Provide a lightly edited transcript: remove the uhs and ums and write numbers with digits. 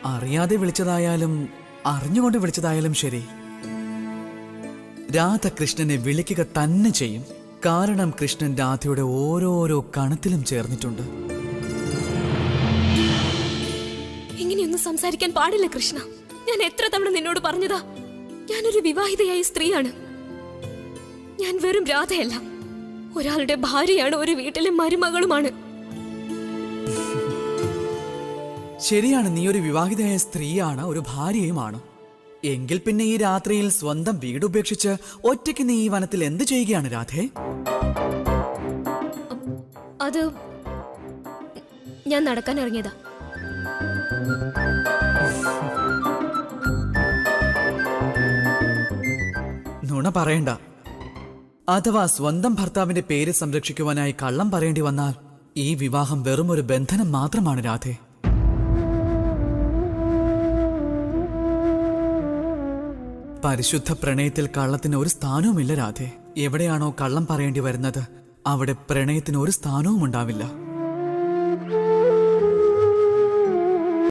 അറിയാതെ വിളിച്ചതായാലും അറിഞ്ഞുകൊണ്ട് വിളിച്ചതായാലും ശരി, രാധ കൃഷ്ണനെ വിളിക്കുക തന്നെ ചെയ്യും. കാരണം കൃഷ്ണൻ രാധയുടെ ഓരോരോ കണത്തിലും ചേർന്നിട്ടുണ്ട്. ഇങ്ങനെയൊന്നും സംസാരിക്കാൻ പാടില്ല കൃഷ്ണ. ഞാൻ എത്ര തവണ നിന്നോട് പറഞ്ഞതാ, ഞാനൊരു വിവാഹിതയായ സ്ത്രീയാണ്. ഞാൻ വെറും രാധയല്ല, ഒരാളുടെ ഭാര്യയാണ്, ഒരു വീട്ടിലെ മരുമകളുമാണ്. ശരിയാണ്, നീ ഒരു വിവാഹിതയായ സ്ത്രീയാണ്, ഒരു ഭാര്യയുമാണ്. എങ്കിൽ പിന്നെ ഈ രാത്രിയിൽ സ്വന്തം വീട് ഉപേക്ഷിച്ച് ഒറ്റയ്ക്ക് നീ ഈ വനത്തിൽ എന്ത് ചെയ്യുകയാണ് രാധേ? അത് ഞാൻ നടക്കാൻ ഇറങ്ങിയതാ. നുണ പറയണ്ട. അഥവാ സ്വന്തം ഭർത്താവിന്റെ പേര് സംരക്ഷിക്കുവാനായി കള്ളം പറയേണ്ടി വന്നാൽ ഈ വിവാഹം വെറും ഒരു ബന്ധനം മാത്രമാണ് രാധേ. പരിശുദ്ധ പ്രണയത്തിൽ കള്ളത്തിന് ഒരു സ്ഥാനവുമില്ല രാധേ. എവിടെയാണോ കള്ളം പറയേണ്ടി വരുന്നത് അവിടെ പ്രണയത്തിന് ഒരു സ്ഥാനവും ഉണ്ടാവില്ല.